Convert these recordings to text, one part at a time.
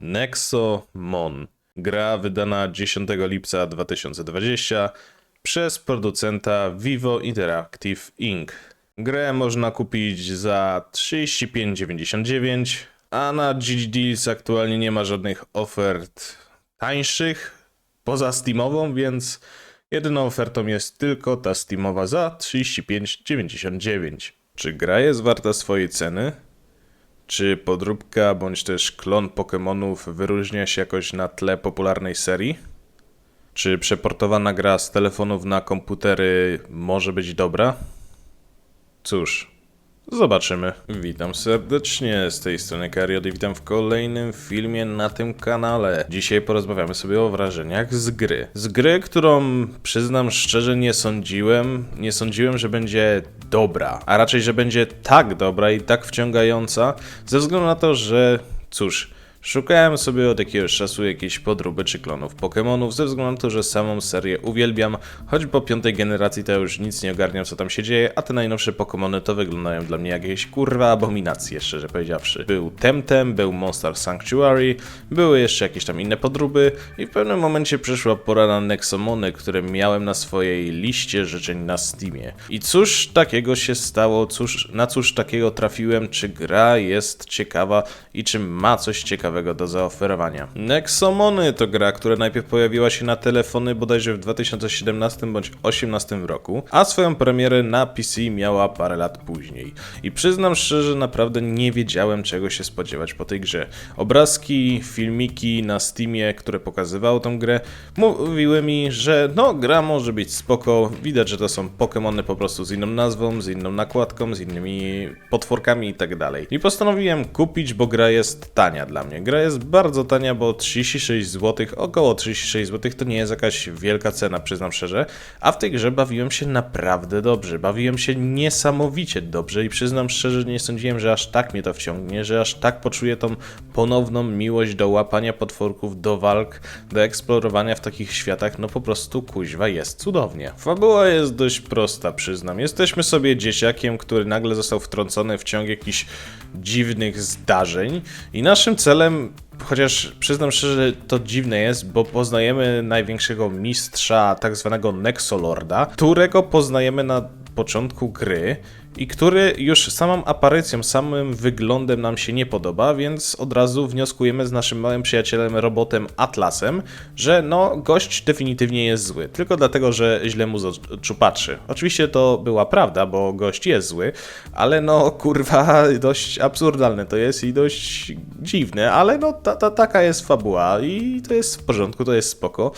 Nexomon. Gra wydana 10 lipca 2020 przez producenta Vivo Interactive Inc. Grę można kupić za 35,99, a na GG Deals aktualnie nie ma żadnych ofert tańszych poza Steamową, więc jedyną ofertą jest tylko ta Steamowa za 35,99. Czy gra jest warta swojej ceny? Czy podróbka bądź też klon Pokemonów wyróżnia się jakoś na tle popularnej serii? Czy przeportowana gra z telefonów na komputery może być dobra? Cóż, zobaczymy. Witam serdecznie, z tej strony Kariot i witam w kolejnym filmie na tym kanale. Dzisiaj porozmawiamy sobie o wrażeniach z gry. Z gry, którą przyznam szczerze nie sądziłem, że będzie dobra, a raczej, że będzie tak dobra i tak wciągająca, ze względu na to, że cóż, szukałem sobie od jakiegoś czasu jakiejś podróby czy klonów Pokemonów, ze względu na to, że samą serię uwielbiam, choć po 5. generacji to już nic nie ogarniam, co tam się dzieje, a te najnowsze Pokemony to wyglądają dla mnie jak jakieś kurwa abominacje, szczerze powiedziawszy. Był Temtem, był Monster Sanctuary, były jeszcze jakieś tam inne podróby i w pewnym momencie przyszła pora na Nexomony, które miałem na swojej liście życzeń na Steamie. I cóż takiego się stało, na cóż takiego trafiłem, czy gra jest ciekawa i czy ma coś ciekawego do zaoferowania. Nexomony to gra, która najpierw pojawiła się na telefony bodajże w 2017 bądź 2018 roku, a swoją premierę na PC miała parę lat później. I przyznam szczerze, naprawdę nie wiedziałem, czego się spodziewać po tej grze. Obrazki, filmiki na Steamie, które pokazywały tą grę, mówiły mi, że no, gra może być spoko, widać, że to są Pokemony po prostu z inną nazwą, z inną nakładką, z innymi potworkami i tak dalej. I postanowiłem kupić, bo gra jest tania dla mnie. Gra jest bardzo tania, bo 36 zł, około 36 zł to nie jest jakaś wielka cena, przyznam szczerze, a w tej grze bawiłem się naprawdę dobrze, bawiłem się niesamowicie dobrze i przyznam szczerze, że nie sądziłem, że aż tak mnie to wciągnie, że aż tak poczuję tą ponowną miłość do łapania potworków, do walk, do eksplorowania w takich światach, no po prostu kuźwa jest cudownie. Fabuła jest dość prosta, przyznam. Jesteśmy sobie dzieciakiem, który nagle został wtrącony w ciąg jakichś dziwnych zdarzeń i naszym celem, chociaż przyznam szczerze, że to dziwne jest, bo poznajemy największego mistrza, tak zwanego Nexolorda, którego poznajemy na początku gry i który już samą aparycją, samym wyglądem nam się nie podoba, więc od razu wnioskujemy z naszym małym przyjacielem, robotem Atlasem, że no, gość definitywnie jest zły, tylko dlatego, że źle mu z oczu patrzy. Oczywiście to była prawda, bo gość jest zły, ale no kurwa, dość absurdalne to jest i dość dziwne, ale no taka jest fabuła i to jest w porządku, to jest spoko,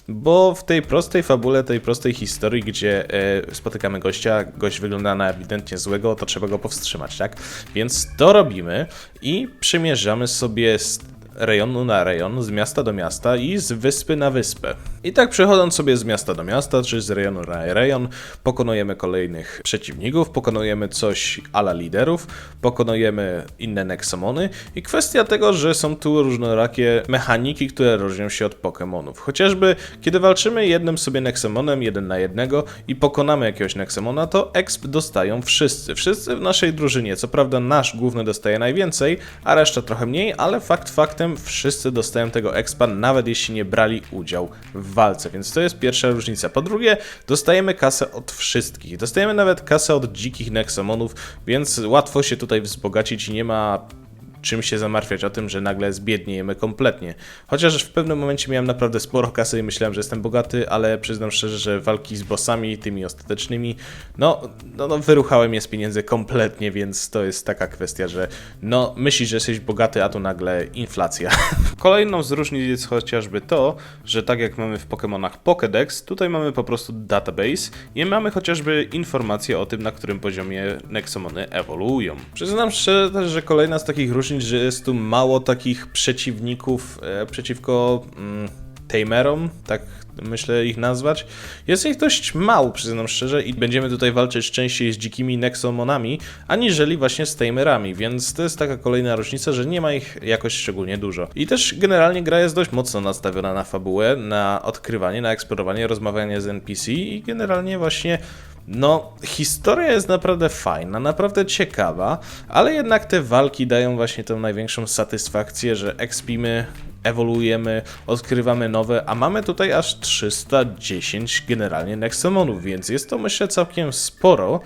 bo w tej prostej fabule, tej prostej historii, gdzie spotykamy gościa, gość wygląda na ewidentnie złego, to trzeba go powstrzymać, tak? Więc to robimy i przymierzamy sobie z rejonu na rejon, z miasta do miasta i z wyspy na wyspę. I tak przechodząc sobie z miasta do miasta, czy z rejonu na rejon, pokonujemy kolejnych przeciwników, pokonujemy coś ala liderów, pokonujemy inne Nexomony i kwestia tego, że są tu różnorakie mechaniki, które różnią się od Pokemonów. Chociażby kiedy walczymy jednym sobie Nexomonem, 1 na 1 i pokonamy jakiegoś Nexomona, to exp dostają wszyscy. Wszyscy w naszej drużynie. Co prawda nasz główny dostaje najwięcej, a reszta trochę mniej, ale faktem wszyscy dostają tego expa, nawet jeśli nie brali udziału w walce, więc to jest pierwsza różnica. Po drugie, dostajemy kasę od wszystkich. Dostajemy nawet kasę od dzikich Nexomonów, więc łatwo się tutaj wzbogacić i nie ma czym się zamartwiać o tym, że nagle zbiedniejemy kompletnie. Chociaż w pewnym momencie miałem naprawdę sporo kasy i myślałem, że jestem bogaty, ale przyznam szczerze, że walki z bossami, tymi ostatecznymi, no wyruchałem je z pieniędzy kompletnie, więc to jest taka kwestia, że no myślisz, że jesteś bogaty, a tu nagle inflacja. Kolejną z różnic jest chociażby to, że tak jak mamy w Pokemonach Pokédex, tutaj mamy po prostu database i mamy chociażby informacje o tym, na którym poziomie Nexomony ewoluują. Przyznam szczerze też, że kolejna z takich różnic, że jest tu mało takich przeciwników przeciwko tamerom, tak myślę ich nazwać. Jest ich dość mało, przyznam szczerze, i będziemy tutaj walczyć częściej z dzikimi Nexomonami, aniżeli właśnie z tamerami, więc to jest taka kolejna różnica, że nie ma ich jakoś szczególnie dużo. I też generalnie gra jest dość mocno nastawiona na fabułę, na odkrywanie, na eksplorowanie, rozmawianie z NPC i generalnie właśnie No, historia jest naprawdę fajna, naprawdę ciekawa, ale jednak te walki dają właśnie tą największą satysfakcję, że expimy, ewoluujemy, odkrywamy nowe, a mamy tutaj aż 310 generalnie Nexomonów, więc jest to myślę całkiem sporo,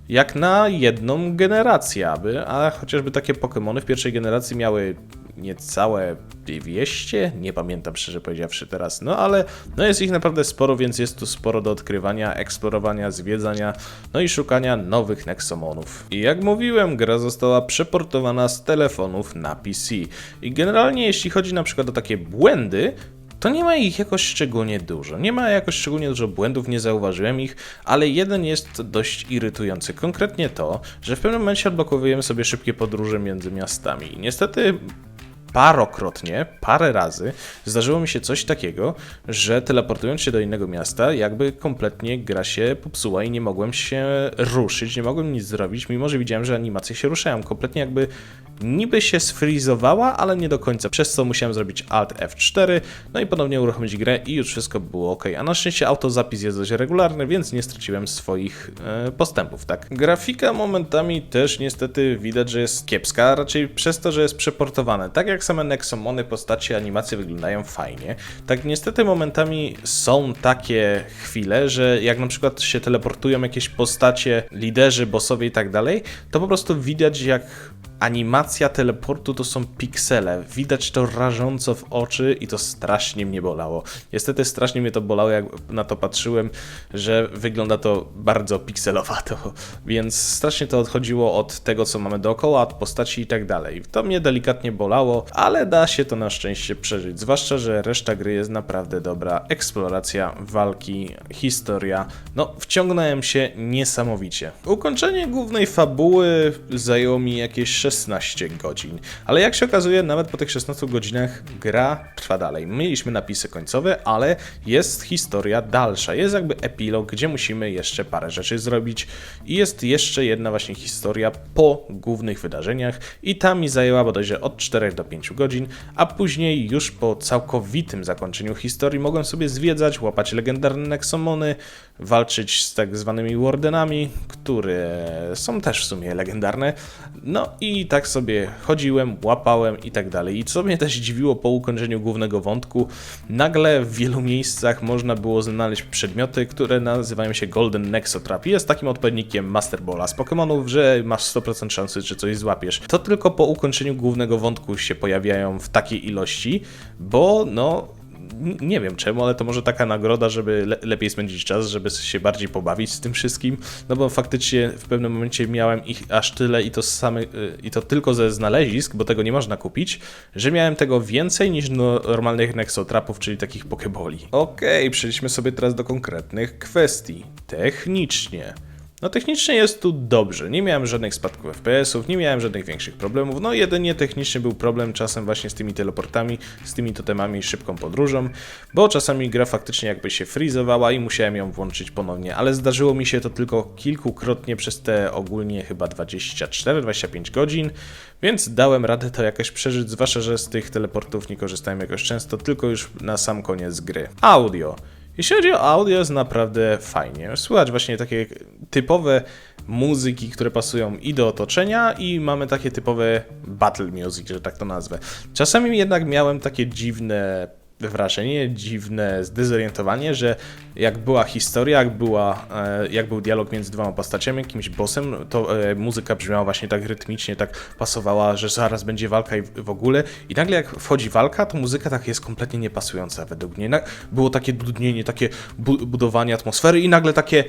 jak na jedną generację, a chociażby takie Pokemony w pierwszej generacji miały niecałe 200, nie pamiętam szczerze powiedziawszy teraz, no ale no jest ich naprawdę sporo, więc jest tu sporo do odkrywania, eksplorowania, zwiedzania, no i szukania nowych Nexomonów. I jak mówiłem, gra została przeportowana z telefonów na PC i generalnie jeśli chodzi na przykład o takie błędy, to nie ma ich jakoś szczególnie dużo. Nie ma jakoś szczególnie dużo błędów, nie zauważyłem ich, ale jeden jest dość irytujący. Konkretnie to, że w pewnym momencie odblokowujemy sobie szybkie podróże między miastami. I niestety parokrotnie, parę razy zdarzyło mi się coś takiego, że teleportując się do innego miasta, jakby kompletnie gra się popsuła i nie mogłem się ruszyć, nie mogłem nic zrobić, mimo że widziałem, że animacje się ruszają. Kompletnie jakby niby się sfreezowała, ale nie do końca, przez co musiałem zrobić Alt F4, no i ponownie uruchomić grę i już wszystko było ok. A na szczęście autozapis jest dość regularny, więc nie straciłem swoich postępów, tak? Grafika momentami też niestety widać, że jest kiepska, raczej przez to, że jest przeportowane. Tak jak same Nexomony, postacie, animacje wyglądają fajnie, tak niestety momentami są takie chwile, że jak na przykład się teleportują jakieś postacie, liderzy, bossowie i tak dalej, to po prostu widać jak animacja teleportu to są piksele. Widać to rażąco w oczy i to strasznie mnie bolało. Niestety strasznie mnie to bolało, jak na to patrzyłem, że wygląda to bardzo pikselowato, więc strasznie to odchodziło od tego, co mamy dookoła, od postaci i tak dalej. To mnie delikatnie bolało, ale da się to na szczęście przeżyć, zwłaszcza, że reszta gry jest naprawdę dobra. Eksploracja, walki, historia, no wciągnąłem się niesamowicie. Ukończenie głównej fabuły zajęło mi jakieś 16 godzin, ale jak się okazuje, nawet po tych 16 godzinach gra trwa dalej. Mieliśmy napisy końcowe, ale jest historia dalsza, jest jakby epilog, gdzie musimy jeszcze parę rzeczy zrobić i jest jeszcze jedna właśnie historia po głównych wydarzeniach i ta mi zajęła bodajże od 4 do 5 godzin, a później już po całkowitym zakończeniu historii mogłem sobie zwiedzać, łapać legendarne Nexomony, walczyć z tak zwanymi Wardenami, które są też w sumie legendarne, no i tak sobie chodziłem, łapałem i tak dalej. I co mnie też dziwiło po ukończeniu głównego wątku, nagle w wielu miejscach można było znaleźć przedmioty, które nazywają się Golden Nexotrap. Jest takim odpowiednikiem Master Balla z Pokémonów, że masz 100% szansy, że coś złapiesz. To tylko po ukończeniu głównego wątku się pojawiają w takiej ilości, bo no nie wiem czemu, ale to może taka nagroda, żeby lepiej spędzić czas, żeby się bardziej pobawić z tym wszystkim, no bo faktycznie w pewnym momencie miałem ich aż tyle i to tylko ze znalezisk, bo tego nie można kupić, że miałem tego więcej niż normalnych Nexotrapów, czyli takich Pokeboli. Okej, przejdźmy sobie teraz do konkretnych kwestii. Technicznie. No technicznie jest tu dobrze, nie miałem żadnych spadków FPS-ów, nie miałem żadnych większych problemów, no jedynie technicznie był problem czasem właśnie z tymi teleportami, z tymi totemami i szybką podróżą, bo czasami gra faktycznie jakby się freezowała i musiałem ją włączyć ponownie, ale zdarzyło mi się to tylko kilkukrotnie przez te ogólnie chyba 24-25 godzin, więc dałem radę to jakoś przeżyć, zwłaszcza, że z tych teleportów nie korzystałem jakoś często, tylko już na sam koniec gry. Audio. Jeśli chodzi o audio, jest naprawdę fajnie. Słychać właśnie takie typowe muzyki, które pasują i do otoczenia, i mamy takie typowe battle music, że tak to nazwę. Czasami jednak miałem takie dziwne wrażenie, dziwne zdezorientowanie, że jak była historia, jak był dialog między dwoma postaciami, jakimś bossem, to muzyka brzmiała właśnie tak rytmicznie, tak pasowała, że zaraz będzie walka i w ogóle. I nagle jak wchodzi walka, to muzyka tak jest kompletnie niepasująca według mnie. Było takie dudnienie, takie budowanie atmosfery i nagle takie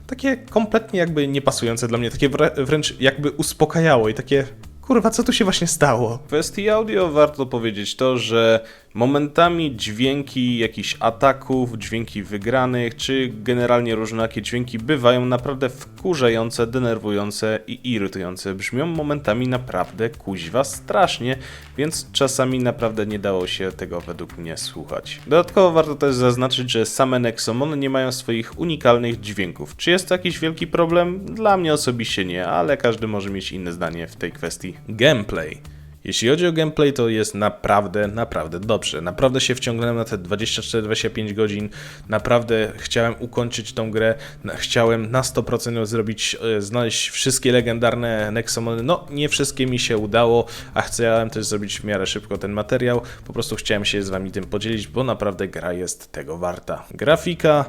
takie kompletnie jakby niepasujące dla mnie, takie wręcz jakby uspokajało i takie kurwa, co tu się właśnie stało? W kwestii audio warto powiedzieć to, że momentami dźwięki jakichś ataków, dźwięki wygranych, czy generalnie różnorakie dźwięki bywają naprawdę wkurzające, denerwujące i irytujące. Brzmią momentami naprawdę kuźwa strasznie, więc czasami naprawdę nie dało się tego według mnie słuchać. Dodatkowo warto też zaznaczyć, że same Nexomony nie mają swoich unikalnych dźwięków. Czy jest to jakiś wielki problem? Dla mnie osobiście nie, ale każdy może mieć inne zdanie w tej kwestii. Gameplay. Jeśli chodzi o gameplay, to jest naprawdę dobrze. Naprawdę się wciągnąłem na te 24-25 godzin. Naprawdę chciałem ukończyć tą grę. Chciałem na 100% ją zrobić, znaleźć wszystkie legendarne Nexomony. No, nie wszystkie mi się udało, a chciałem też zrobić w miarę szybko ten materiał. Po prostu chciałem się z wami tym podzielić, bo naprawdę gra jest tego warta. Grafika.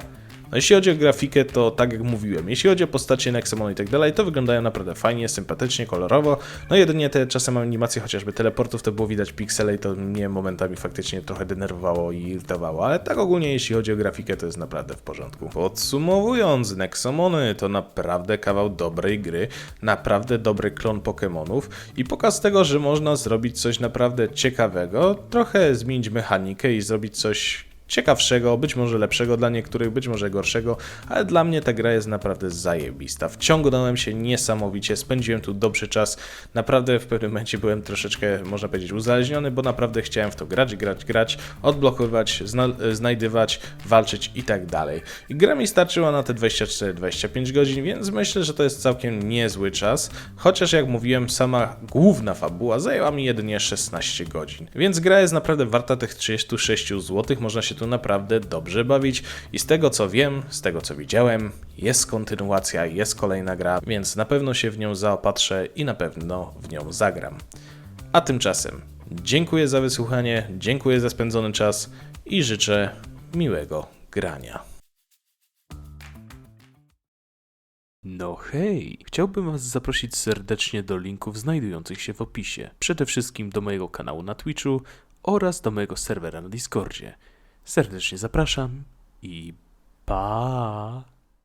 No jeśli chodzi o grafikę, to tak jak mówiłem, jeśli chodzi o postacie Nexomon i tak dalej, to wyglądają naprawdę fajnie, sympatycznie, kolorowo. No jedynie te czasem animacje, chociażby teleportów, to było widać piksele i to mnie momentami faktycznie trochę denerwowało i irytowało, ale tak ogólnie jeśli chodzi o grafikę, to jest naprawdę w porządku. Podsumowując, Nexomony to naprawdę kawał dobrej gry, naprawdę dobry klon Pokémonów i pokaz tego, że można zrobić coś naprawdę ciekawego, trochę zmienić mechanikę i zrobić coś ciekawszego, być może lepszego dla niektórych, być może gorszego, ale dla mnie ta gra jest naprawdę zajebista. Wciągnąłem się niesamowicie, spędziłem tu dobry czas, naprawdę w pewnym momencie byłem troszeczkę, można powiedzieć, uzależniony, bo naprawdę chciałem w to grać, odblokowywać, znajdywać, walczyć i tak dalej. I gra mi starczyła na te 24-25 godzin, więc myślę, że to jest całkiem niezły czas, chociaż jak mówiłem, sama główna fabuła zajęła mi jedynie 16 godzin. Więc gra jest naprawdę warta tych 36 zł, można się tu naprawdę dobrze bawić i z tego co wiem, z tego co widziałem, jest kontynuacja, jest kolejna gra, więc na pewno się w nią zaopatrzę i na pewno w nią zagram. A tymczasem dziękuję za wysłuchanie, dziękuję za spędzony czas i życzę miłego grania. No hej, chciałbym Was zaprosić serdecznie do linków znajdujących się w opisie. Przede wszystkim do mojego kanału na Twitchu oraz do mojego serwera na Discordzie. Serdecznie zapraszam i pa!